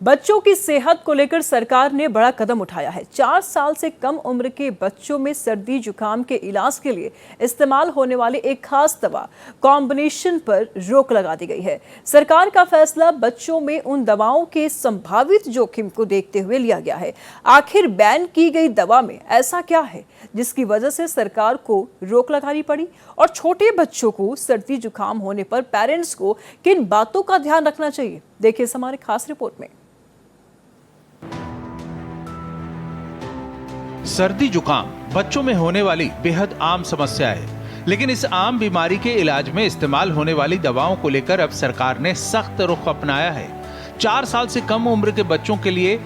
बच्चों की सेहत को लेकर सरकार ने बड़ा कदम उठाया है। 4 साल से कम उम्र के बच्चों में सर्दी जुकाम के इलाज के लिए इस्तेमाल होने वाली एक खास दवा कॉम्बिनेशन पर रोक लगा दी गई है। सरकार का फैसला बच्चों में उन दवाओं के संभावित जोखिम को देखते हुए लिया गया है। आखिर बैन की गई दवा में ऐसा क्या है जिसकी वजह से सरकार को रोक लगानी पड़ी, और छोटे बच्चों को सर्दी जुकाम होने पर पेरेंट्स को किन बातों का ध्यान रखना चाहिए, देखिए इस हमारे खास रिपोर्ट में। सर्दी जुकाम बच्चों में होने वाली बेहद आम समस्या है, लेकिन इस आम बीमारी के इलाज में इस्तेमाल होने वाली दवाओं को लेकर अब सरकार ने सख्त रुख अपनाया है। 4 साल से कम उम्र के बच्चों के लिए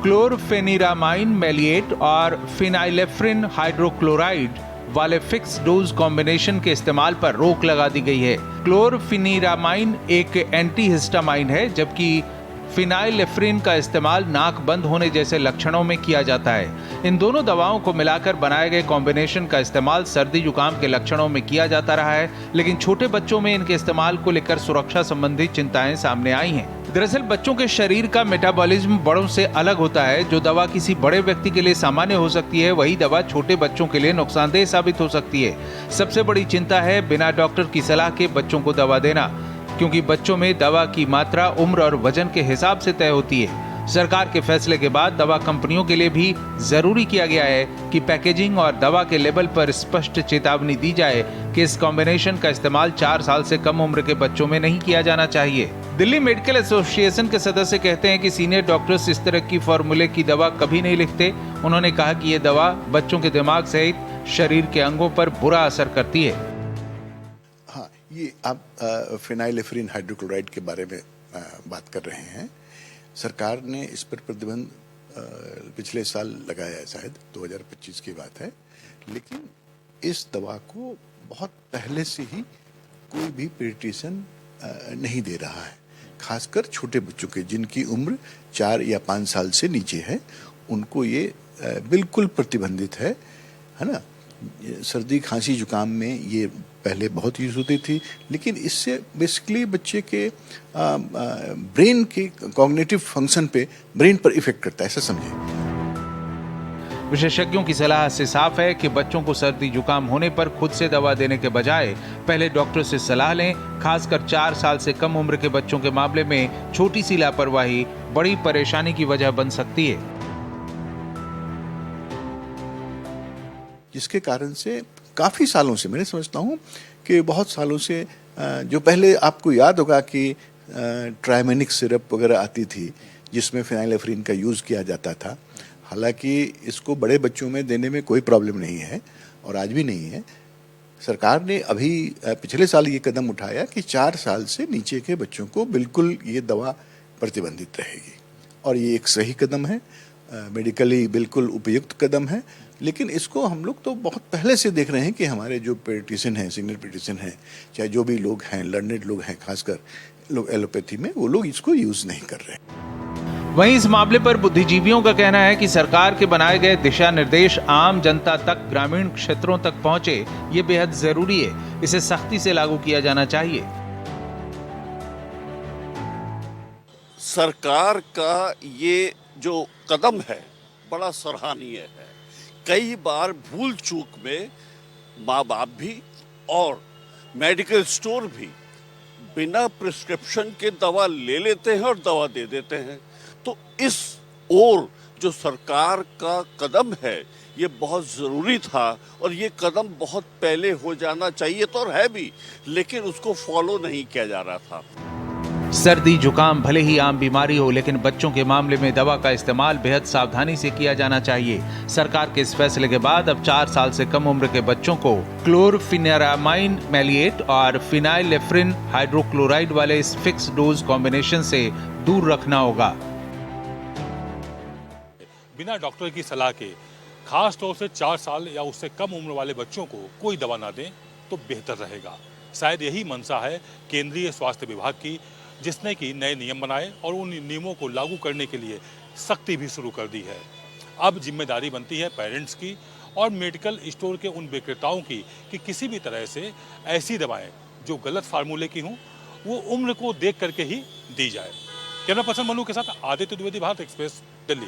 क्लोरफेनिरामाइन मैलिएट और फिनाइलेफ्रिन हाइड्रोक्लोराइड वाले फिक्स डोज कॉम्बिनेशन के इस्तेमाल पर रोक लगा दी गई है। क्लोरफेनिरामाइन एक एंटीहिस्टामाइन है, जबकि फिनाइलेफ्रिन का इस्तेमाल नाक बंद होने जैसे लक्षणों में किया जाता है। इन दोनों दवाओं को मिलाकर बनाए गए कॉम्बिनेशन का इस्तेमाल सर्दी जुकाम के लक्षणों में किया जाता रहा है, लेकिन छोटे बच्चों में इनके इस्तेमाल को लेकर सुरक्षा संबंधी चिंताएं सामने आई हैं। दरअसल बच्चों के शरीर का मेटाबॉलिज्म बड़ों से अलग होता है। जो दवा किसी बड़े व्यक्ति के लिए सामान्य हो सकती है, वही दवा छोटे बच्चों के लिए नुकसानदेह साबित हो सकती है। सबसे बड़ी चिंता है बिना डॉक्टर की सलाह के बच्चों को दवा देना, क्योंकि बच्चों में दवा की मात्रा उम्र और वजन के हिसाब से तय होती है। सरकार के फैसले के बाद दवा कंपनियों के लिए भी जरूरी किया गया है कि पैकेजिंग और दवा के लेबल पर स्पष्ट चेतावनी दी जाए कि इस कॉम्बिनेशन का इस्तेमाल 4 साल से कम उम्र के बच्चों में नहीं किया जाना चाहिए। दिल्ली मेडिकल एसोसिएशन के सदस्य कहते हैं कि सीनियर डॉक्टर्स इस तरह की फॉर्मूले की दवा कभी नहीं लिखते। उन्होंने कहा कि ये दवा बच्चों के दिमाग सहित शरीर के अंगों पर बुरा असर करती है। हाँ, ये आप फिनाइलेफ्रिन हाइड्रोक्लोराइड के बारे में बात कर रहे हैं। सरकार ने इस पर प्रतिबंध पिछले साल लगाया है, शायद 2025 की बात है, लेकिन इस दवा को बहुत पहले से ही कोई भी पेडियाट्रिशियन नहीं दे रहा है। खासकर छोटे बच्चों के जिनकी उम्र 4 या 5 साल से नीचे है, उनको ये बिल्कुल प्रतिबंधित है ना। सर्दी खांसी जुकाम में ये पहले बहुत यूज होती थी, लेकिन इससे बेसिकली बच्चे के ब्रेन के कॉग्निटिव फंक्शन पे, ब्रेन पर इफेक्ट करता है, ऐसा समझे। विशेषज्ञों की सलाह से साफ है कि बच्चों को सर्दी जुकाम होने पर खुद से दवा देने के बजाय पहले डॉक्टर से सलाह लें। खासकर 4 साल से कम उम्र के बच्चों के मामले में छोटी सी लापरवाही बड़ी परेशानी की वजह बन सकती है, जिसके कारण से काफ़ी सालों से, मैं समझता हूँ कि बहुत सालों से, जो पहले आपको याद होगा कि ट्राइमेनिक सिरप वगैरह आती थी जिसमें फिनाइलेफ्रिन का यूज़ किया जाता था। हालांकि इसको बड़े बच्चों में देने में कोई प्रॉब्लम नहीं है और आज भी नहीं है। सरकार ने अभी पिछले साल ये कदम उठाया कि 4 साल से नीचे के बच्चों को बिल्कुल ये दवा प्रतिबंधित रहेगी, और ये एक सही कदम है, मेडिकली बिल्कुल उपयुक्त कदम है। लेकिन इसको हम लोग तो बहुत पहले से देख रहे हैं कि हमारे जो पेडियाट्रिशियन हैं, सीनियर पेडियाट्रिशियन हैं, चाहे जो भी लोग हैं, लर्नेड लोग हैं, खासकर लोग एलोपैथी में, वो लोग इसको यूज़ नहीं कर रहे। वहीं इस मामले पर बुद्धिजीवियों का कहना है कि सरकार के बनाए गए दिशा निर्देश आम जनता तक, ग्रामीण क्षेत्रों तक पहुंचे, ये बेहद जरूरी है। इसे सख्ती से लागू किया जाना चाहिए। सरकार का ये जो कदम है बड़ा सराहनीय है। कई बार भूल चूक में माँ बाप भी और मेडिकल स्टोर भी बिना प्रिस्क्रिप्शन के दवा ले लेते हैं और दवा दे देते हैं। तो इस ओर जो सरकार का कदम है ये बहुत ज़रूरी था, और ये कदम बहुत पहले हो जाना चाहिए तो और है भी, लेकिन उसको फॉलो नहीं किया जा रहा था। सर्दी जुकाम भले ही आम बीमारी हो, लेकिन बच्चों के मामले में दवा का इस्तेमाल बेहद सावधानी से किया जाना चाहिए। सरकार के इस फैसले के बाद अब 4 साल से कम उम्र के बच्चों को क्लोरफेनिरामाइन मैलिएट और फिनाइलेफ्रिन हाइड्रोक्लोराइड वाले इस फिक्स डोज कॉम्बिनेशन से दूर रखना होगा। बिना डॉक्टर की सलाह के खास तौर से 4 साल या उससे कम उम्र वाले बच्चों को कोई दवा ना दें तो बेहतर रहेगा। शायद यही मंशा है केंद्रीय स्वास्थ्य विभाग की, जिसने कि नए नियम बनाए और उन नियमों को लागू करने के लिए सख्ती भी शुरू कर दी है। अब जिम्मेदारी बनती है पेरेंट्स की और मेडिकल स्टोर के उन विक्रेताओं की कि किसी भी तरह से ऐसी दवाएं जो गलत फार्मूले की हों वो उम्र को देख करके ही दी जाए। कैमरा पर्सन मनु के साथ आदित्य द्विवेदी, भारत एक्सप्रेस, दिल्ली।